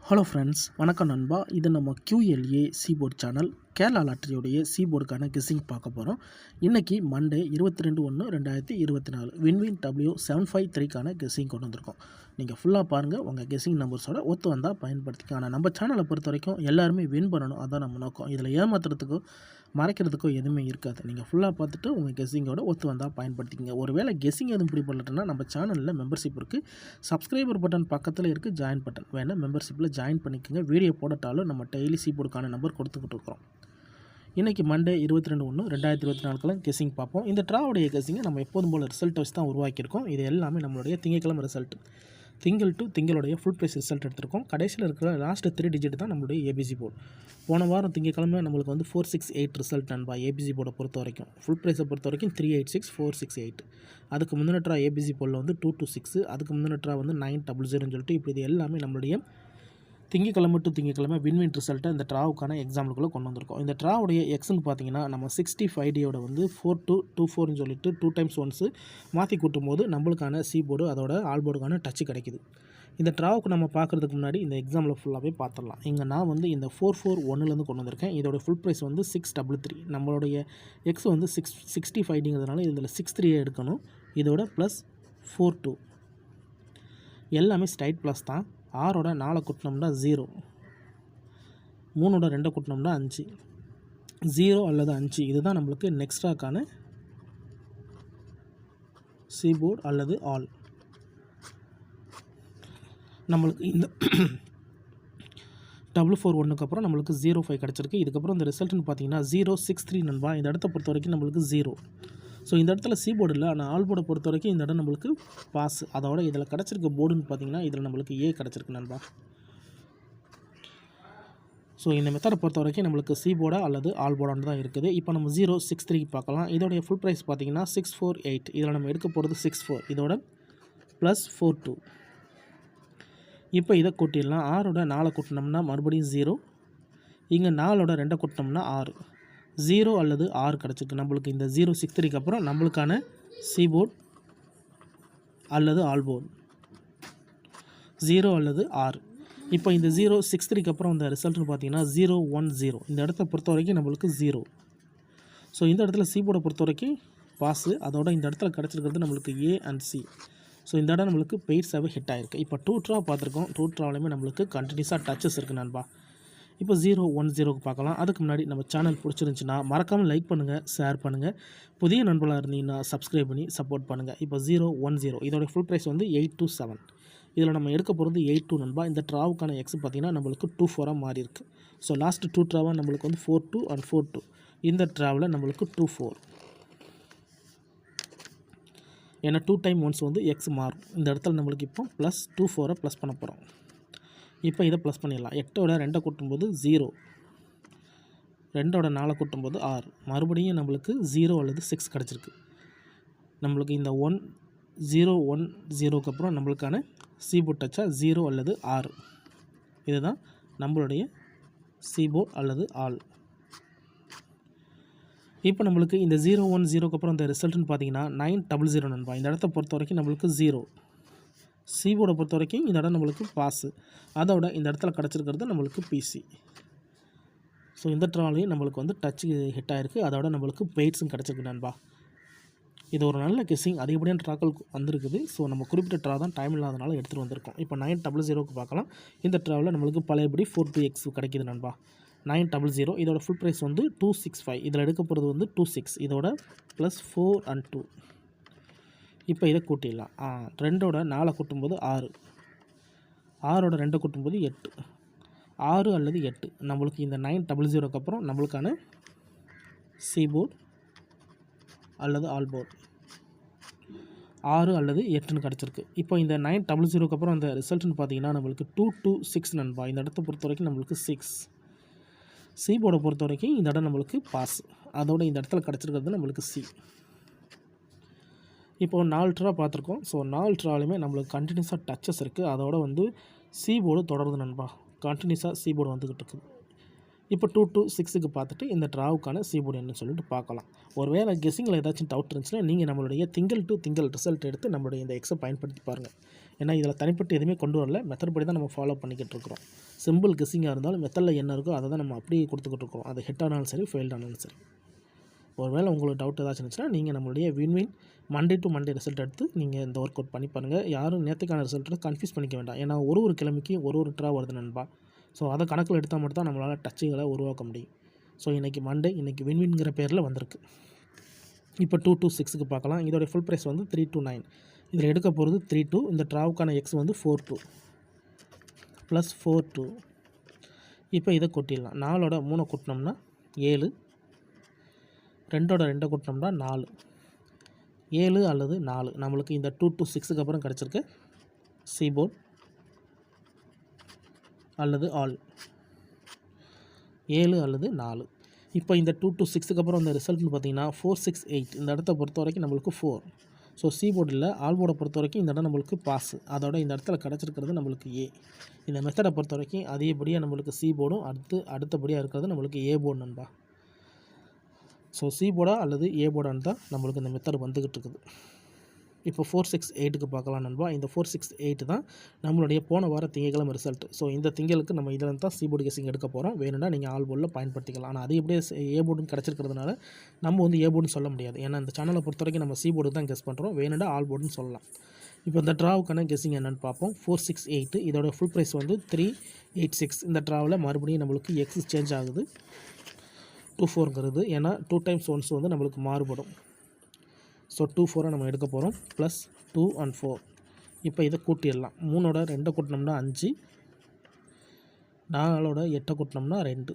Hello friends, வணக்கம் நண்பா. இது நம்ம QLA சீபோர்ட் சேனல் கேரளா லாட்டரியோடைய சீபோர்டுக்கான கெஸ்ஸிங் பார்க்க போகிறோம். இன்றைக்கி மண்டே 22/1/2024 வின்வின் W753க்கான கெஸ்ஸிங் கொண்டு வந்திருக்கோம். நீங்கள் ஃபுல்லாக பாருங்கள், உங்கள் கெஸ்ஸிங் நம்பர்ஸோட ஒத்து வந்தால் பயன்படுத்திக்க. ஆனால் நம்ம சேனலை பொறுத்த வரைக்கும் எல்லாருமே வின் பண்ணணும், அதான் நம்ம நோக்கம். இதில் ஏமாத்துறதுக்கோ மறைக்கிறதுக்கோ எதுவுமே இருக்காது. நீங்கள் ஃபுல்லாக பார்த்துட்டு உங்கள் கெஸ்ஸிங்கோட ஒத்து வந்தால் பயன்படுத்திக்கங்க. ஒருவேளை கெஸ்ஸிங் எதுவும் பிடிப்படலன்னா நம்ம சேனலில் மெம்பர்ஷிப் இருக்குது. சப்ஸ்கிரைபர் பட்டன் பக்கத்தில் இருக்குது, ஜாயின் பட்டன் வேணால் மெம்பர்ஷிப்பில் ஜாயின் பண்ணிக்கோங்க. வீடியோ போடட்டாலும் நம்ம டெய்லி சீபோர்டுக்கான நம்பர் கொடுத்துக்கிட்டு இருக்கிறோம். இன்றைக்கி மண்டே 22/1/2024 கெஸ்ஸிங் பார்ப்போம். இந்த ட்ராவுடைய கெஸ்ஸிங்கை நம்ம எப்போதும் போல் ரிசல்ட் வச்சு தான் உருவாக்கியிருக்கோம். இது எல்லாமே நம்மளுடைய திங்கட்கிழமை ரிசல்ட். திங்கள் டு திங்களுடைய ஃபுல் ப்ரைஸ் ரிசல்ட் எடுத்திருக்கோம். கடைசியில் இருக்கிற லாஸ்ட் 3 டிஜிட் தான் நம்மளுடைய ஏபிசி போர்டு. போன வாரம் திங்கட்கிழமை நம்மளுக்கு வந்து 468 ரிசல்ட் நண்பா. ஏபிசி போர்டை பொறுத்த வரைக்கும் ஃபுல் ப்ரைஸை பொறுத்த வரைக்கும் 386,468. அதுக்கு முந்தின ட்ரா ஏபிசி போர்டில் வந்து 226, அதுக்கு முந்தின ட்ரா வந்து 900 சொல்லிட்டு இப்படி இது எல்லாமே நம்மளுடைய திங்கக்கிழமை டு திங்கக்கிழமை வின்வின் ரிசல்ட்டை இந்த ட்ராவுக்கான எக்ஸாம்பிளுக்குள்ளே கொண்டு வந்திருக்கோம். இந்த ட்ராவுடைய எக்ஸ்ன்னு பார்த்தீங்கன்னா நம்ம 65Dயோட வந்து 4224ன்னு சொல்லிட்டு 2 டைம்ஸ் ஒன்ஸு மாற்றி கூட்டும் போது நம்மளுக்கான சி போர்டு அதோட ஆல் போர்டுக்கான டச்சு கிடைக்குது. இந்த ட்ராவுக்கு நம்ம பார்க்குறதுக்கு முன்னாடி இந்த எக்ஸாம்பிள் ஃபுல்லாகவே பார்த்துடலாம். இங்கே நான் வந்து இந்த 441லேருந்து கொண்டு வந்திருக்கேன். இதோட ஃபுல் ப்ரைஸ் வந்து 633. நம்மளுடைய எக்ஸ் வந்து 65Dங்கிறதுனால இதில் 63 எடுக்கணும். இதோட ப்ளஸ் 42 எல்லாமே ஸ்ட்ரைட் ப்ளஸ் தான். 6ஓட 4 கூட்டினோம்னா 0, 3ஓட 2 கூட்டினோம்னா 5, 0 அல்லது 5 இதுதான் நம்மளுக்கு நெக்ஸ்ட்ராக்கான சீபோர்டு அல்லது ஆல். நம்மளுக்கு இந்த 441க்கு அப்புறம் நம்மளுக்கு 05 கிடச்சிருக்கு. இதுக்கப்புறம் இந்த ரிசல்ட்னு பார்த்தீங்கன்னா 063 நண்பா. இந்த இடத்த பொறுத்த வரைக்கும் நம்மளுக்கு 0. ஸோ இந்த இடத்துல சி போர்டு இல்லை, ஆனால் ஆல் போர்டை பொறுத்த வரைக்கும் இந்த இடம் நம்மளுக்கு பாஸ். அதோட இதில் கிடச்சிருக்க போர்டுன்னு பார்த்தீங்கன்னா இதில் நம்மளுக்கு ஏ கிடச்சிருக்கு நண்பா. ஸோ இந்த மெத்தடை பொறுத்த வரைக்கும் நம்மளுக்கு சி போர்டா அல்லது ஆல் போர்டான்னு தான் இருக்குது. இப்போ நம்ம 063 பார்க்கலாம். இதோடைய ஃபுல் ப்ரைஸ் பார்த்தீங்கன்னா 648. இதில் நம்ம எடுக்க போகிறது 64, இதோட ப்ளஸ் 42. இப்போ இதை கூட்டிடலாம். 6ஓட 4 கூட்டினோம்னா மறுபடியும் 0, இங்கே 4ஓட 2 கூட்டினோம்னா 6, 0 அல்லது 6 கிடச்சிருக்கு நம்மளுக்கு. இந்த 063க்கு அப்புறம் நம்மளுக்கான சி போர்டு அல்லது ஆல் போர்டு 0 அல்லது 6. இப்போ இந்த 063க்கு அப்புறம் இந்த ரிசல்ட்னு பார்த்தீங்கன்னா 010. இந்த இடத்த பொறுத்த வரைக்கும் நம்மளுக்கு 0. ஸோ இந்த இடத்துல சி போர்டை பொறுத்த வரைக்கும் பாஸு. அதோட இந்த இடத்துல கிடச்சிருக்கிறது நம்மளுக்கு ஏ அண்ட் சி. ஸோ இந்த இடம் நம்மளுக்கு பெய்ட்ஸாகவே ஹிட் ஆகிருக்கு. இப்போ 2 ட்ரா பார்த்துருக்கோம். 2 ட்ராவிலையுமே நம்மளுக்கு கண்டினியூஸாக டச்சஸ் இருக்குது நண்பா. இப்போ 010க்கு பார்க்கலாம். அதுக்கு முன்னாடி நம்ம சேனல் பிடிச்சிருந்துச்சின்னா மறக்காமல் லைக் பண்ணுங்கள், ஷேர் பண்ணுங்கள். புதிய நண்பர்களாக இருந்தீங்கன்னா சப்ஸ்கிரைப் பண்ணி சப்போர்ட் பண்ணுங்கள். இப்போ 010 இதோடைய ஃபுல் ப்ரைஸ் வந்து 827. இதில் நம்ம எடுக்க போகிறது 82 நண்பா. இந்த ட்ராவுக்கான எக்ஸ் பார்த்திங்கன்னா நம்மளுக்கு 24ஆக மாறி இருக்குது. ஸோ லாஸ்ட்டு 2 ட்ராவாக நம்மளுக்கு வந்து 42 அண்ட் 42. இந்த ட்ராவில் நம்மளுக்கு 24. ஏன்னா 2 டைம் ஒன்ஸ் வந்து எக்ஸ் மாறும். இந்த இடத்துல நம்மளுக்கு இப்போ ப்ளஸ் 24 ப்ளஸ் பண்ண போகிறோம். இப்போ இதை ப்ளஸ் பண்ணிடலாம். 8ஓட 2 கூட்டும்போது 0, 2ஓட 4 கூட்டும்போது 6, மறுபடியும் நம்மளுக்கு 0 அல்லது 6 கிடச்சிருக்கு. நம்மளுக்கு இந்த 1010க்கு அப்புறம் நம்மளுக்கான சீபோர்ட் டச்சா 0 அல்லது 6. இதுதான் நம்மளுடைய சீபோர்ட் அல்லது ஆல். இப்போ நம்மளுக்கு இந்த 010க்கு அப்புறம் இந்த ரிசல்ட்னு பார்த்தீங்கன்னா 900 நண்பா. இந்த இடத்த பொறுத்த வரைக்கும் நம்மளுக்கு 0. சி போர்டை பொறுத்த வரைக்கும் இந்த இடம் நம்மளுக்கு பாஸு. அதோட இந்த இடத்துல கிடச்சிருக்கிறது நம்மளுக்கு பிசி. ஸோ இந்த ட்ராலையும் நம்மளுக்கு வந்து டச்சு ஹிட் ஆகிருக்கு. அதோட நம்மளுக்கு பெய்ட்ஸும் கிடச்சிருக்கு நண்பா. இது ஒரு நல்ல கெஸ்ஸிங். அதிகப்படியான ட்ராக்கள் வந்திருக்குது. ஸோ நம்ம குறிப்பிட்ட ட்ரா தான் டைம் இல்லாதனால எடுத்துகிட்டு வந்திருக்கோம். இப்போ 900க்கு பார்க்கலாம். இந்த ட்ராவில் நம்மளுக்கு பழையபடி 42X கிடைக்கிது நண்பா. 900 இதோட ஃபுல் ப்ரைஸ் வந்து 265. இதில் எடுக்க போகிறது வந்து 26, இதோட ப்ளஸ் 4 அண்ட் 2. இப்போ இதை கூட்டிடலாம். 2ஓட 4 கூட்டும்போது 6, 6ஓட 2 கூட்டும்போது 8, 6 அல்லது 8. நம்மளுக்கு இந்த 900க்கு அப்புறம் நம்மளுக்கான சி போர்டு அல்லது ஆல் போர்டு 6 அல்லது 8ன்னு கிடச்சிருக்கு. இப்போ இந்த 900க்கு அப்புறம் அந்த ரிசல்ட்னு பார்த்தீங்கன்னா நம்மளுக்கு 226 நண்பா. இந்த இடத்த பொறுத்த வரைக்கும் நம்மளுக்கு 6. சி போர்டை பொறுத்த வரைக்கும் இந்த இடம் நம்மளுக்கு பாஸ். அதோட இந்த இடத்துல கிடச்சிருக்கிறது நம்மளுக்கு சி. இப்போது 4 ட்ரா பார்த்துருக்கோம். ஸோ 4 ட்ராலையுமே நம்மளுக்கு கண்டினியூஸாக டச்சஸ் இருக்குது. அதோட வந்து சி போர்டு தொடருது நண்பா. கண்டினியூஸாக சி போர்டு வந்துக்கிட்டு இருக்குது. இப்போ 2 to 6க்கு பார்த்துட்டு இந்த ட்ராவுக்கான சி போர்டு என்னன்னு சொல்லிட்டு பார்க்கலாம். ஒருவேளை கெஸ்ஸிங்கில் ஏதாச்சும் டவுட் இருந்துச்சுன்னா நீங்கள் நம்மளுடைய திங்கள் டு திங்கள் ரிசல்ட் எடுத்து நம்மளுடைய இந்த எக்ஸை பயன்படுத்தி பாருங்கள். ஏன்னா இதில் தனிப்பட்டு எதுவுமே கொண்டு வரல, மெத்தட் படி தான் நம்ம ஃபாலோ பண்ணிக்கிட்டு இருக்கிறோம். சிம்பிள் கெஸ்ஸிங்காக இருந்தாலும் மெத்தடில் என்ன இருக்கோ அதை தான் நம்ம அப்படியே கொடுத்துக்கிட்டு இருக்கோம். அது ஹிட் ஆனாலும் சரி, ஃபெயில்ட் ஆனாலும் சரி. ஒருவேளை உங்களுக்கு டவுட் ஏதாச்சும் இருந்துச்சுன்னா நீங்கள் நம்மளுடைய win win Monday to Monday result எடுத்து நீங்கள் இந்த ஒர்க் அவுட் பண்ணி பாருங்கள். யாரும் நேற்றுக்கான ரிசல்ட்டை கன்ஃபியூஸ் பண்ணிக்க வேண்டாம். ஏன்னா ஒரு கிழமைக்கு ஒரு ட்ரா வருது நண்பா. ஸோ அதை கணக்கில் எடுத்தால் மட்டும் தான் நம்மளால் டச்சுகளை உருவாக்க முடியும். ஸோ இன்றைக்கி மண்டே, இன்றைக்கி வின்வின்ங்கிற பேரில் வந்திருக்கு. இப்போ 2 to 6க்கு பார்க்கலாம். இதோடைய ஃபுல் ப்ரைஸ் வந்து 3 to 9. இதில் எடுக்க போகிறது 3 2. இந்த ட்ராவுக்கான எக்ஸ் வந்து 4 2 ப்ளஸ் 4 2. இப்போ இதை கொட்டிடலாம். 4ஓட 3 கூட்டினோம்னா 7, 2ஓட 2 கூட்டினோம்னா 4. 7 அல்லது 4 நம்மளுக்கு இந்த 2 to 6க்கு அப்புறம் கிடச்சிருக்கு சீபோர்ட் அல்லது ஆல். 7 அல்லது 4. இப்போ இந்த 2 to 6க்கு அப்புறம் இந்த ரிசல்ட்னு பார்த்தீங்கன்னா 4 6 8. இந்த இடத்த பொறுத்த வரைக்கும் நம்மளுக்கு 4. ஸோ சி போர்டு இல்லை, ஆல் போர்டை பொறுத்த வரைக்கும் இந்த இடம் நம்மளுக்கு பாஸ். அதோட இந்த இடத்துல கிடச்சிருக்கிறது நம்மளுக்கு ஏ. இந்த மெத்தடை பொறுத்த வரைக்கும் அதிகப்படியாக நம்மளுக்கு சி போர்டும் அடுத்தபடியாக இருக்கிறது நம்மளுக்கு ஏ போர்டு நண்பா. ஸோ சி போர்டா அல்லது ஏ போர்டான்னு தான் நம்மளுக்கு இந்த மெத்தட் வந்துக்கிட்டு இருக்குது. இப்போ 4 6 8க்கு பார்க்கலாம் நண்பா. இந்த 4 6 8 தான் நம்மளுடைய போன வார திங்கட்கிழமை ரிசல்ட். ஸோ இந்த திங்களுக்கு நம்ம இதில் தான் சி போர்டு கெஸ்ஸிங் எடுக்க போகிறோம். வேணும்னா நீங்கள் ஆல் போர்டில் பயன்படுத்திக்கலாம். ஆனால் அது எப்படியே ஏ போர்டுன்னு கிடச்சிருக்கிறதுனால நம்ம வந்து ஏ போர்டுன்னு சொல்ல முடியாது. ஏன்னா இந்த சேனலை பொறுத்த வரைக்கும் நம்ம சி போர்டு தான் கெஸ் பண்ணுறோம். வேணும்னா ஆல் போர்டுன்னு சொல்லலாம். இப்போ இந்த ட்ராவுக்கான கெஸ்ஸிங் என்னென்னு பார்ப்போம். 4 6 8 இதோட ஃபுல் ப்ரைஸ் வந்து 3 8 6. இந்த ட்ராவில் மறுபடியும் நம்மளுக்கு எக்ஸ் சேஞ்ச் ஆகுது. 2 4ங்கிறது ஏன்னா 2 times 1 வந்து நம்மளுக்கு மாறுபடும். ஸோ 2 4 நம்ம எடுக்க போகிறோம். Plus 2 and 4. இப்போ இதை கூட்டிடலாம். 3ஓட 2 கூட்டினோம்னா 5, 4ஓட 8 கூட்டினோம்னா 2.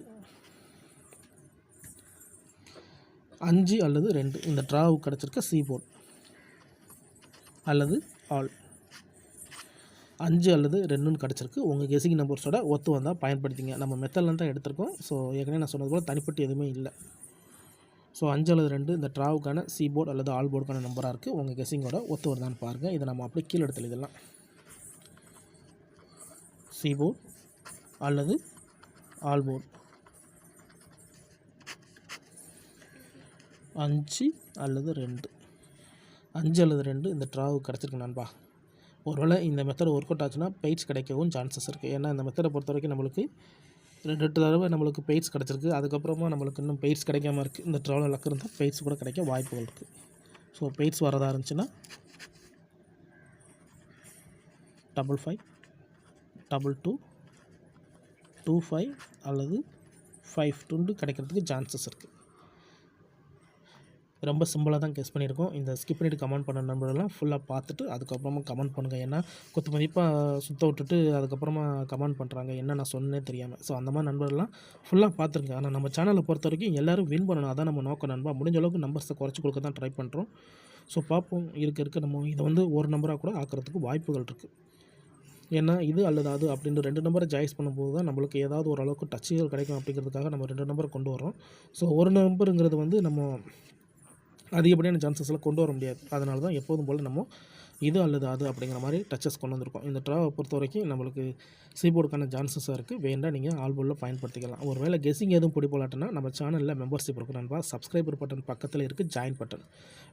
5 அல்லது 2 இந்த ட்ராவுக்கு கிடச்சிருக்க சி போர்ட் அல்லது ஆல். 5 அல்லது 2ன்னு கிடச்சிருக்கு. உங்கள் கெஸ்ஸிங் நம்பர்ஸோட ஒத்து வந்தால் பயன்படுத்திங்க. நம்ம மெத்தட்லேருந்து தான் எடுத்திருக்கோம். ஸோ ஏற்கனவே நான் சொன்னது போல் தனிப்பட்டு எதுவுமே இல்லை. ஸோ 5 அல்லது 2 இந்த ட்ராவுக்கான சி போர்டு அல்லது ஆல் போர்டுக்கான நம்பராக இருக்குது. உங்கள் கெஸ்ஸிங்கோட ஒத்து வருதான்னு பாருங்கள். இதை நம்ம அப்படியே கீழே எடுத்து எழுதலாம். சி போர்டு அல்லது ஆல் போர்டு 5 அல்லது 2. 5 அல்லது 2 இந்த ட்ராவுக்கு கிடச்சிருக்கு நண்பா. ஒருவேளை இந்த மெத்தட் ஒர்க் அவுட் ஆச்சுன்னா பெய்ட்ஸ் கிடைக்கவும் சான்சஸ் இருக்குது. ஏன்னா இந்த மெத்தடை பொறுத்த வரைக்கும் நம்மளுக்கு 2 தடவை நம்மளுக்கு பெய்ட்ஸ் கிடச்சிருக்கு. அதுக்கப்புறமா நம்மளுக்கு இன்னும் பெய்ட்ஸ் கிடைக்காம இருக்குது. இந்த ட்ராவல் லக் இருந்தால் பெய்ட்ஸ் கூட கிடைக்க வாய்ப்புகள் இருக்குது. ஸோ பெய்ட்ஸ் வரதா இருந்துச்சுன்னா 55 22 25 அல்லது 5 கிடைக்கிறதுக்கு சான்சஸ் இருக்குது. ரொம்ப சிம்பிளாக தான் கெஸ் பண்ணியிருக்கோம். இந்த ஸ்கிப் பண்ணிவிட்டு கமெண்ட் பண்ண நண்பர்கள்லாம் ஃபுல்லாக பார்த்துட்டு அதுக்கப்புறமா கமெண்ட் பண்ணுங்கள். ஏன்னா குத்து மதிப்பாக சுத்த விட்டுட்டு அதுக்கப்புறமா கமெண்ட் பண்ணுறாங்க என்ன நான் சொன்னே தெரியாமல். ஸோ அந்த மாதிரி நண்பர்கள்லாம் ஃபுல்லாக பார்த்துருங்க. ஆனால் நம்ம சேனலை பொறுத்த வரைக்கும் எல்லோரும் வின் பண்ணணும், அதான் நம்ம நோக்கம் நண்பா. முடிஞ்ச அளவுக்கு நம்பர்ஸை குறைச்சி கொடுக்க தான் ட்ரை பண்ணுறோம். ஸோ பார்ப்போம், இருக்க நம்ம இதை வந்து ஒரு நம்பராக கூட ஆக்கிறதுக்கு வாய்ப்புகள் இருக்குது. ஏன்னா இது அல்லது அது அப்படின்னு 2 நம்பரை சாய்ஸ் பண்ணும்போது தான் நம்மளுக்கு ஏதாவது ஓரளவுக்கு டச்சுகள் கிடைக்கும். அப்படிங்கிறதுக்காக நம்ம 2 நம்பரை கொண்டு வரோம். ஸோ ஒரு நம்பருங்கிறது வந்து நம்ம அதிகப்படியான சான்சஸில் கொண்டு வர முடியாது. அதனால தான் எப்போதும் போல் நம்ம இது அல்லது அது அப்படிங்கிற மாதிரி டச்சஸ் கொண்டு வந்திருக்கோம். இந்த ட்ராவை பொறுத்த வரைக்கும் நம்மளுக்கு சீபோர்டுக்கான சான்சஸாக இருக்குது. வேண்டாம் நீங்கள் ஆல் போர்டில் பயன்படுத்திக்கலாம். ஒரு வேளை கெஸ்ஸிங் எதுவும் பிடி போலாட்டினா நம்ம சேனலில் மெம்பர்ஷிப் இருக்கும் நண்பா. சப்ஸ்கிரைபர் பட்டன் பக்கத்தில் இருக்குது ஜாயின் பட்டன்.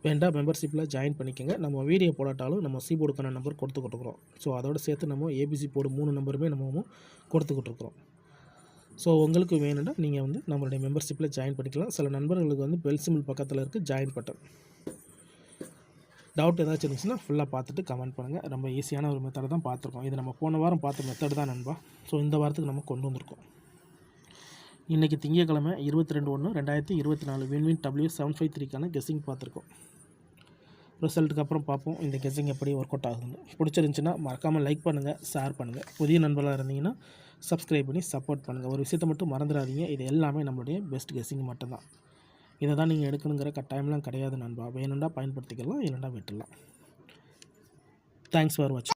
வேண்டாம் மெம்பர்ஷிப்பில் ஜாயின் பண்ணிக்கோங்க. நம்ம வீடியோ போடாட்டாலும் நம்ம சீபோர்டுக்கான நம்பர் கொடுத்துக்கிட்டுருக்குறோம். ஸோ அதோடு சேர்த்து நம்ம ஏபிசி போர்டு 3 நம்பருமே நம்ம கொடுத்துக்கிட்டுருக்குறோம். ஸோ உங்களுக்கு வேணும்னா நீங்கள் வந்து நம்மளுடைய மெம்பர்ஷிப்பில் ஜாயின் பண்ணிக்கலாம். சில நண்பர்களுக்கு வந்து பெல் சிம்பிள் பக்கத்தில் இருக்குது ஜாயின் பட்டன். டவுட் ஏதாச்சும் இருந்துச்சுன்னா ஃபுல்லாக பார்த்துட்டு கமெண்ட் பண்ணுங்கள். ரொம்ப ஈஸியான ஒரு மெத்தடை தான் பார்த்துருக்கோம். இது நம்ம போன வாரம் பார்த்த மெத்தட் தான் நண்பா. ஸோ இந்த வாரத்துக்கு நம்ம கொண்டு வந்திருக்கோம். இன்றைக்கி திங்கட்கிழமை 22/1/2024 வின்வின் W753க்கான கெஸ்ஸிங் பார்த்துருக்கோம். ரிசல்ட்டுக்கு அப்புறம் பார்ப்போம் இந்த கெஸ்ஸிங் எப்படி ஒர்க் அவுட் ஆகுதுன்னு. பிடிச்சிருந்துச்சின்னா மறக்காமல் லைக் பண்ணுங்கள், ஷேர் பண்ணுங்கள். புதிய நண்பர்களாக இருந்தீங்கன்னா சப்ஸ்கிரைப் பண்ணி சப்போர்ட் பண்ணுங்கள். ஒரு விஷயத்தை மட்டும் மறந்துடாதீங்க, இது எல்லாமே நம்மளுடைய பெஸ்ட் கெஸ்ஸிங் மட்டும்தான். இதை தான் நீங்கள் எடுக்கணுங்கிற கட்டாயம்லாம் கிடையாது நண்பா. வேணுண்டா பயன்படுத்திக்கலாம், இல்லைண்டா விட்டுடலாம். தேங்க்ஸ் ஃபார் வாட்சிங்.